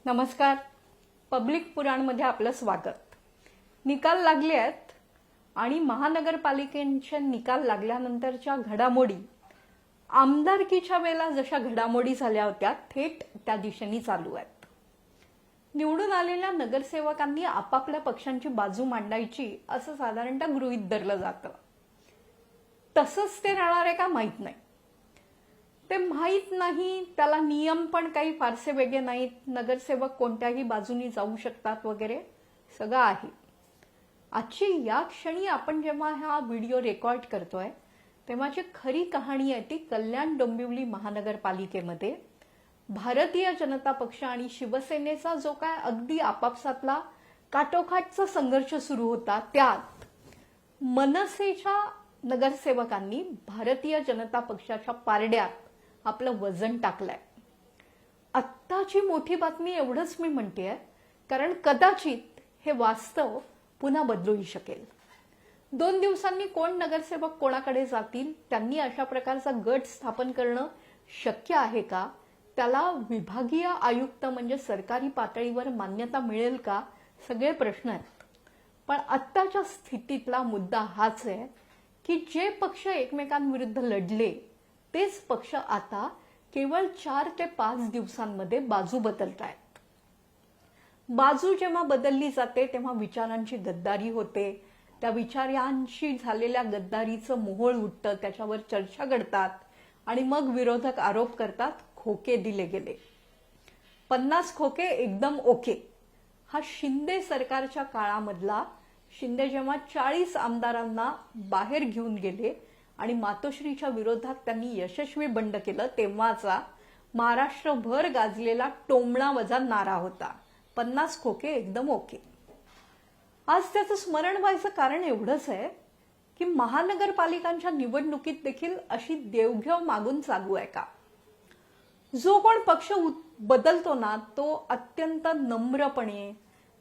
नमस्कार. पब्लिक पुराणमध्ये आपलं स्वागत. निकाल लागले आहेत आणि महानगरपालिकेचे निकाल लागल्यानंतरच्या घडामोडी आमदारकीच्या वेळेला जशा घडामोडी झाल्या होत्या थेट त्या दिशेने चालू आहेत. निवडून आलेल्या नगरसेवकांनी आपापल्या पक्षांची बाजू मांडायची असं साधारणतः गृहीत धरलं जातं. तसंच ते राहणार आहे का माहीत नाही. ते माहीत नाही. त्याला नियम पण काही फारसे वेगळे नाहीत. नगरसेवक कोणत्याही बाजूनी जाऊ शकतात वगैरे सगळं आहे. आजची या क्षणी आपण जेव्हा हा व्हिडिओ रेकॉर्ड करतोय तेव्हाची खरी कहाणी आहे ती कल्याण डोंबिवली महानगरपालिकेमध्ये भारतीय जनता पक्ष आणि शिवसेनेचा जो काय अगदी आपापसातला काटोकाटचा संघर्ष सुरू होता त्यात मनसेच्या नगरसेवकांनी भारतीय जनता पक्षाच्या पारड्यात आपलं वजन टाकलंय. आत्ताची मोठी बातमी एवढंच मी म्हणतेय कारण कदाचित हे वास्तव पुन्हा बदलूही शकेल. 2 दिवसांनी कोण नगरसेवक कोणाकडे जातील, त्यांनी अशा प्रकारचा गट स्थापन करणं शक्य आहे का, त्याला विभागीय आयुक्त म्हणजे सरकारी पातळीवर मान्यता मिळेल का, सगळे प्रश्न आहेत. पण आत्ताच्या स्थितीतला मुद्दा हाच आहे की जे पक्ष एकमेकांविरुद्ध लढले तेच पक्ष आता केवळ 4 ते 5 दिवसांमध्ये बाजू बदलत आहेत. बाजू जेव्हा बदलली जाते तेव्हा विचारांची गद्दारी होते. त्या विचारांशी झालेल्या गद्दारीचं मोहोळ उठतं, त्याच्यावर चर्चा घडतात आणि मग विरोधक आरोप करतात खोके दिले गेले. 50 खोके एकदम ओके. हा शिंदे सरकारच्या काळामधला शिंदे जेव्हा 40 आमदारांना बाहेर घेऊन गेले आणि मातोश्रीच्या विरोधात त्यांनी यशस्वी बंड केलं तेव्हाचा महाराष्ट्रभर गाजलेला टोमणा वजा नारा होता. 50 खोके एकदम ओके. आज त्याचं स्मरण व्हायचं कारण एवढंच आहे की महानगरपालिकांच्या निवडणुकीत देखील अशी देवघेव मागून चालू आहे का. जो कोण पक्ष बदलतो ना तो अत्यंत नम्रपणे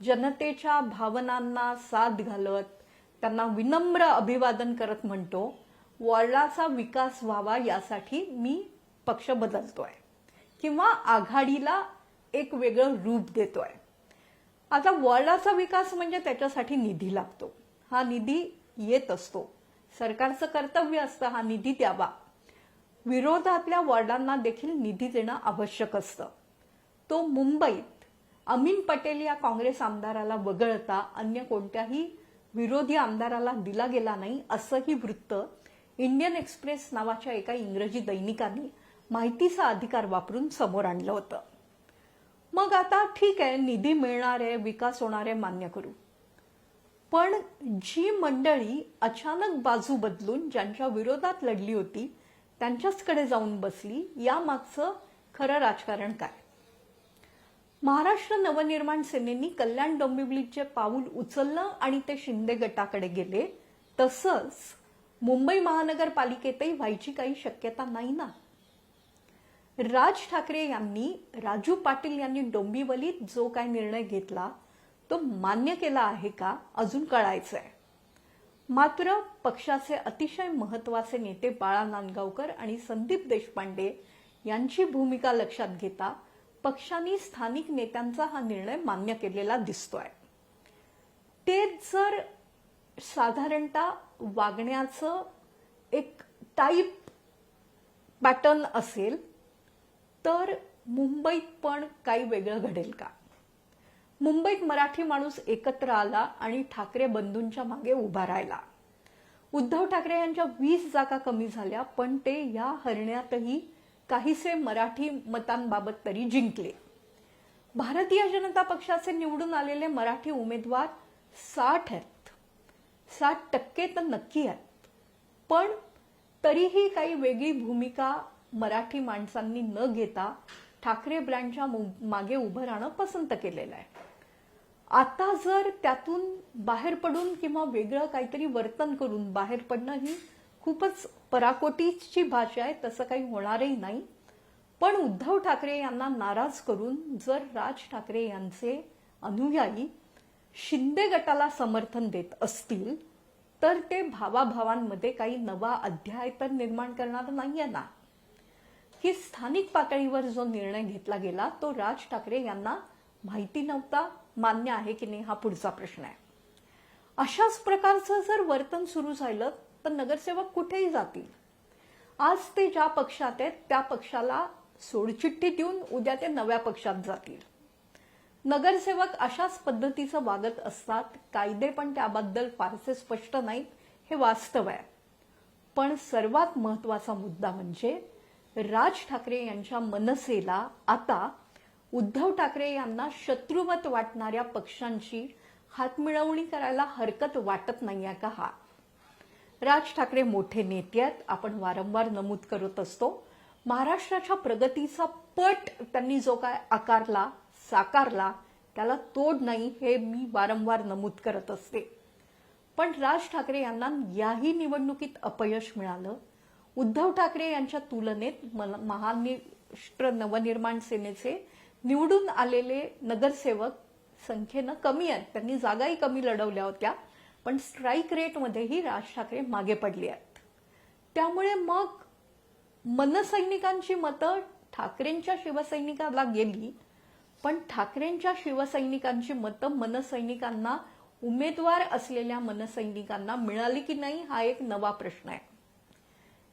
जनतेच्या भावनांना साथ घालत त्यांना विनम्र अभिवादन करत म्हणतो वॉर्डाचा विकास व्हावा यासाठी मी पक्ष बदलतोय किंवा आघाडीला एक वेगळं रूप देतोय. आता वॉर्डाचा विकास म्हणजे त्याच्यासाठी निधी लागतो. हा निधी येत असतो. सरकारचं कर्तव्य असतं हा निधी द्यावा. विरोधातल्या वॉर्डांना देखील निधी देणं आवश्यक असतं. तो मुंबईत अमीन पटेल या काँग्रेस आमदाराला वगळता अन्य कोणत्याही विरोधी आमदाराला दिला गेला नाही असंही वृत्त इंडियन एक्सप्रेस नावाच्या एका इंग्रजी दैनिकाने माहितीचा अधिकार वापरून समोर आणलं होतं. मग आता ठीक आहे, निधी मिळणार आहे, विकास होणार आहे, मान्य करू. पण जी मंडळी अचानक बाजू बदलून ज्यांच्या विरोधात लढली होती त्यांच्याचकडे जाऊन बसली, यामागचं खरं राजकारण काय. महाराष्ट्र नवनिर्माण सेनेनी कल्याण डोंबिवलीचे पाऊल उचललं आणि ते शिंदे गटाकडे गेले. तसंच मुंबई महानगरपालिकेतही व्हायची काही शक्यता नाही ना. राज ठाकरे यांनी राजू पाटील यांनी डोंबिवलीत जो काय निर्णय घेतला तो मान्य केला आहे का अजून कळायचंय. मात्र पक्षाचे अतिशय महत्वाचे नेते बाळा नांदगावकर आणि संदीप देशपांडे यांची भूमिका लक्षात घेता पक्षाने स्थानिक नेत्यांचा हा निर्णय मान्य केलेला दिसतोय. तेच जर साधारणतः वागण्याचं एक टाईप पॅटर्न असेल तर मुंबईत पण काही वेगळं घडेल का. मुंबईत मराठी माणूस एकत्र आला आणि ठाकरे बंधूंच्या मागे उभा राहिला. उद्धव ठाकरे यांच्या 20 जागा कमी झाल्या पण ते या हरण्यातही काहीसे मराठी मतांबाबत तरी जिंकले. भारतीय जनता पक्षाचे निवडून आलेले मराठी उमेदवार 60 आहेत. 60% तर नक्की आहेत. पण तरीही काही वेगळी भूमिका मराठी माणसांनी न घेता ठाकरे ब्रँडच्या मागे उभं राहणं पसंत केलेलं आहे. आता जर त्यातून बाहेर पडून किंवा वेगळं काहीतरी वर्तन करून बाहेर पडणं ही खूपच पराकोटीची भाषा आहे, तसं काही होणारही नाही. पण उद्धव ठाकरे यांना नाराज करून जर राज ठाकरे यांचे अनुयायी शिंदे गटाला समर्थन देत असतील तर ते भावाभावांमध्ये काही नवा अध्याय तर निर्माण करणार नाहीये ना. की स्थानिक पातळीवर जो निर्णय घेतला गेला तो राज ठाकरे यांना माहिती नव्हता, मान्य आहे की नाही हा पुढचा प्रश्न आहे. अशाच प्रकारचं जर वर्तन सुरू झालं तर नगरसेवक कुठेही जातील. आज ते ज्या पक्षात आहेत त्या पक्षाला सोडचिठ्ठी देऊन उद्या ते नव्या पक्षात जातील. नगरसेवक अशाच पद्धतीचं वागत असतात. कायदे पण त्याबद्दल फारसे स्पष्ट नाहीत, हे वास्तव आहे. पण सर्वात महत्वाचा मुद्दा म्हणजे राज ठाकरे यांच्या मनसेला आता उद्धव ठाकरे यांना शत्रुवत वाटणाऱ्या पक्षांची हातमिळवणी करायला हरकत वाटत नाहीये का हा. राज ठाकरे मोठे नेते आहेत, आपण वारंवार नमूद करत असतो. महाराष्ट्राच्या प्रगतीचा पट त्यांनी जो काय आकारला, साकारला, त्याला तोड नाही हे मी वारंवार नमूद करत असते. पण राज ठाकरे यांना याही निवडणुकीत अपयश मिळालं. उद्धव ठाकरे यांच्या तुलनेत महाराष्ट्र नवनिर्माण सेनेचे निवडून आलेले नगरसेवक संख्येनं कमी आहेत. त्यांनी जागाही कमी लढवल्या होत्या, पण स्ट्राईक रेटमध्येही राज ठाकरे मागे पडले आहेत. त्यामुळे मग मनसैनिकांची मतं ठाकरेंच्या शिवसैनिकाला गेली, पण ठाकरेंच्या शिवसैनिकांची मतं मनसैनिकांना, उमेदवार असलेल्या मनसैनिकांना मिळाली की नाही हा एक नवा प्रश्न आहे.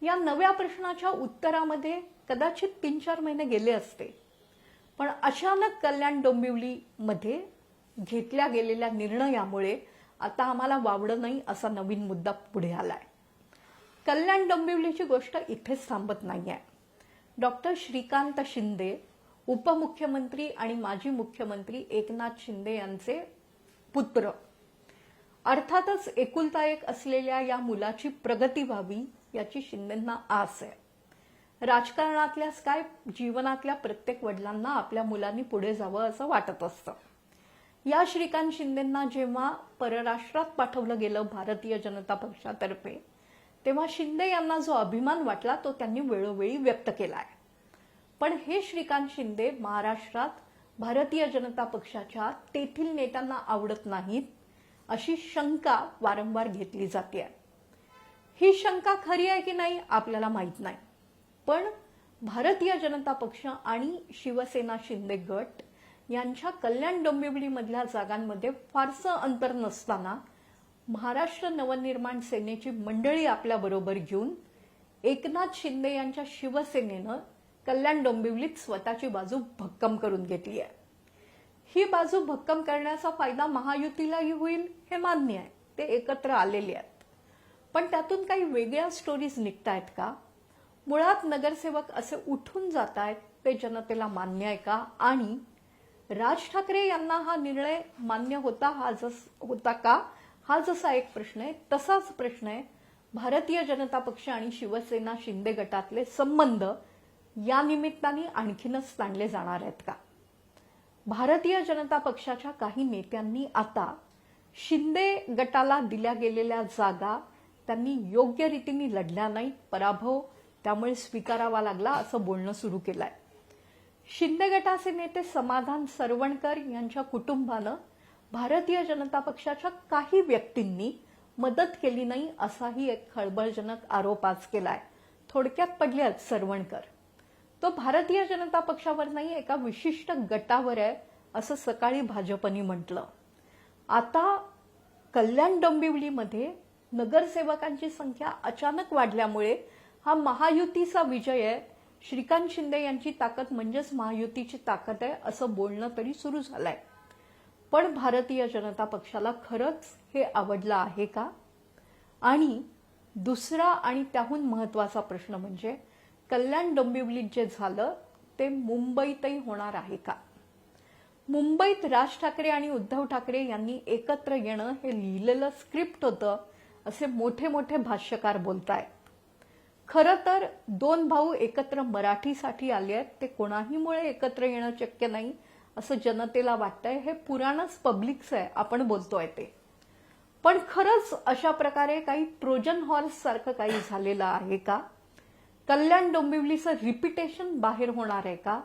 या नव्या प्रश्नाच्या उत्तरामध्ये कदाचित 3-4 महिने गेले असते, पण अचानक कल्याण डोंबिवलीमध्ये घेतल्या गेलेल्या निर्णयामुळे आता आम्हाला वावडं नाही असा नवीन मुद्दा पुढे आलाय. कल्याण डोंबिवलीची गोष्ट इथेच थांबत नाहीये. डॉक्टर श्रीकांत शिंदे, उपमुख्यमंत्री आणि माजी मुख्यमंत्री एकनाथ शिंदे यांचे पुत्र, अर्थातच एकुलता एक असलेल्या या मुलाची प्रगती व्हावी याची शिंदेंना आस आहे. राजकारणातल्याच काय, जीवनातल्या प्रत्येक वडिलांना आपल्या मुलांनी पुढे जावं असं वाटत असतं. या श्रीकांत शिंदेंना जेव्हा परराष्ट्रात पाठवलं गेलं भारतीय जनता पक्षातर्फे, तेव्हा शिंदे यांना जो अभिमान वाटला तो त्यांनी वेळोवेळी व्यक्त केलाय. पण हे श्रीकांत शिंदे महाराष्ट्रात भारतीय जनता पक्षाच्या तेथील नेत्यांना आवडत नाहीत अशी शंका वारंवार घेतली जाते. ही शंका खरी आहे की नाही आपल्याला माहित नाही, पण भारतीय जनता पक्ष आणि शिवसेना शिंदे गट यांच्या कल्याण डोंबिवलीमधल्या जागांमध्ये फारसं अंतर नसताना महाराष्ट्र नवनिर्माण सेनेची मंडळी आपल्याबरोबर घेऊन एकनाथ शिंदे यांच्या शिवसेनेनं कल्याण डोंबिवलीत स्वतःची बाजू भक्कम करून घेतली आहे. ही बाजू भक्कम करण्याचा फायदा महायुतीलाही होईल हे मान्य आहे. ते एकत्र आलेले आहेत. पण त्यातून काही वेगळ्या स्टोरीज निघतायत का? मुळात नगरसेवक असे उठून जात आहेत ते जनतेला मान्य आहे का? आणि राज ठाकरे यांना हा निर्णय मान्य होता का हा जसा एक प्रश्न आहे, तसाच प्रश्न आहे भारतीय जनता पक्ष आणि शिवसेना शिंदे गटातले संबंध या निमित्ताने आणखीनच ताणले जाणार आहेत का? भारतीय जनता पक्षाच्या काही नेत्यांनी आता शिंदे गटाला दिल्या गेलेल्या जागा त्यांनी योग्य रीतीने लढल्या नाहीत, पराभव त्यामुळे स्वीकारावा लागला असं बोलणं सुरू केलंय. शिंदे गटाचे नेते समाधान सरवणकर यांच्या कुटुंबानं भारतीय जनता पक्षाच्या काही व्यक्तींनी मदत केली नाही असाही एक खळबळजनक आरोप आज केलाय. थोडक्यात पडले आहेत सरवणकर. तो भारतीय जनता पक्षावर नाही, एका विशिष्ट गटावर आहे असं सकाळी भाजपने म्हटलं. आता कल्याण डोंबिवलीमध्ये नगरसेवकांची संख्या अचानक वाढल्यामुळे हा महायुतीचा विजय आहे, श्रीकांत शिंदे यांची ताकद म्हणजेच महायुतीची ताकद आहे असं बोलणं तरी सुरू झालंय. पण भारतीय जनता पक्षाला खरंच हे आवडलं आहे का? आणि दुसरा आणि त्याहून महत्वाचा प्रश्न म्हणजे कल्याण डोंबिवलीत जे झालं ते मुंबईतही होणार आहे का? मुंबईत राज ठाकरे आणि उद्धव ठाकरे यांनी एकत्र येणं हे लिहिलेलं स्क्रिप्ट होतं असे मोठे मोठे भाष्यकार बोलतायत. खरं तर दोन भाऊ एकत्र मराठीसाठी आले आहेत, ते कोणाहीमुळे एकत्र येणं शक्य नाही असं जनतेला वाटतंय. हे पुराणच पब्लिकचं आहे, आपण बोलतोय ते. पण खरंच अशा प्रकारे काही ट्रोजन हॉर्स सारखं काही झालेलं आहे का? कल्याण डोंबिवलीचं रिपिटेशन बाहेर होणार आहे का?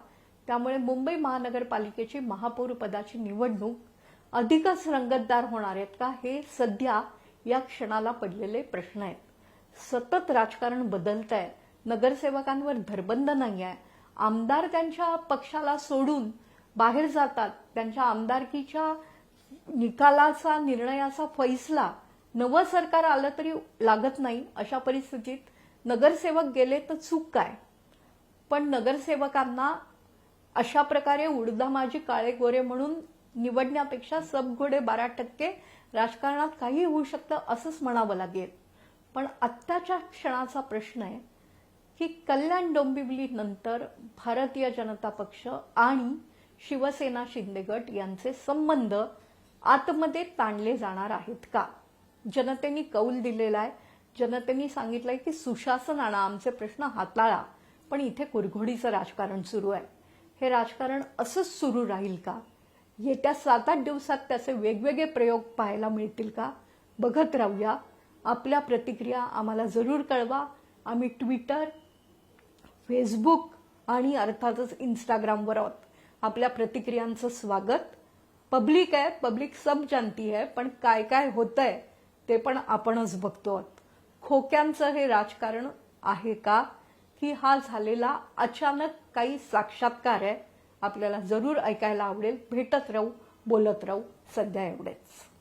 त्यामुळे मुंबई महानगरपालिकेची महापौर पदाची निवडणूक अधिकच रंगतदार होणार आहेत का? हे सध्या या क्षणाला पडलेले प्रश्न आहेत. सतत राजकारण बदलत आहे, नगरसेवकांवर धरबंद नाही आहे, आमदार त्यांच्या पक्षाला सोडून बाहेर जातात, त्यांच्या आमदारकीच्या निकालाचा निर्णयाचा फैसला नवं सरकार आलं तरी लागत नाही. अशा परिस्थितीत नगरसेवक गेले तर चूक काय? पण नगरसेवकांना अशा प्रकारे उडदामाजी काळे गोरे म्हणून निवडण्यापेक्षा सबघोडे 12% राजकारणात काही होऊ शकतं असंच म्हणावं लागेल. पण आत्ताच्या क्षणाचा प्रश्न आहे की कल्याण डोंबिवली नंतर भारतीय जनता पक्ष आणि शिवसेना शिंदे गट यांचे संबंध आतमध्ये ताणले जाणार आहेत का? जनतेने कौल दिलेला आहे. जनतेने सांगितलंय की सुशासन आणा, आमचे प्रश्न हाताळा. पण इथे कुरघोडीचं राजकारण सुरू आहे. हे राजकारण असंच सुरू राहील का? येत्या 7-8 दिवसात त्याचे वेगवेगळे प्रयोग पाहायला मिळतील का? बघत राहूया. आपल्या प्रतिक्रिया आम्हाला जरूर कळवा. आम्ही ट्विटर, फेसबुक आणि अर्थातच इंस्टाग्रामवर आहोत. आपल्या प्रतिक्रियांचं स्वागत. पब्लिक आहे, पब्लिक सब जानती है, पण काय काय होतंय ते पण आपणच बघतो. खोक्यांचं हे राजकारण आहे का, की हा झालेला अचानक काही साक्षात्कार आहे? आपल्याला जरूर ऐकायला आवडेल. भेटत राहू, बोलत राहू. सध्या एवढेच.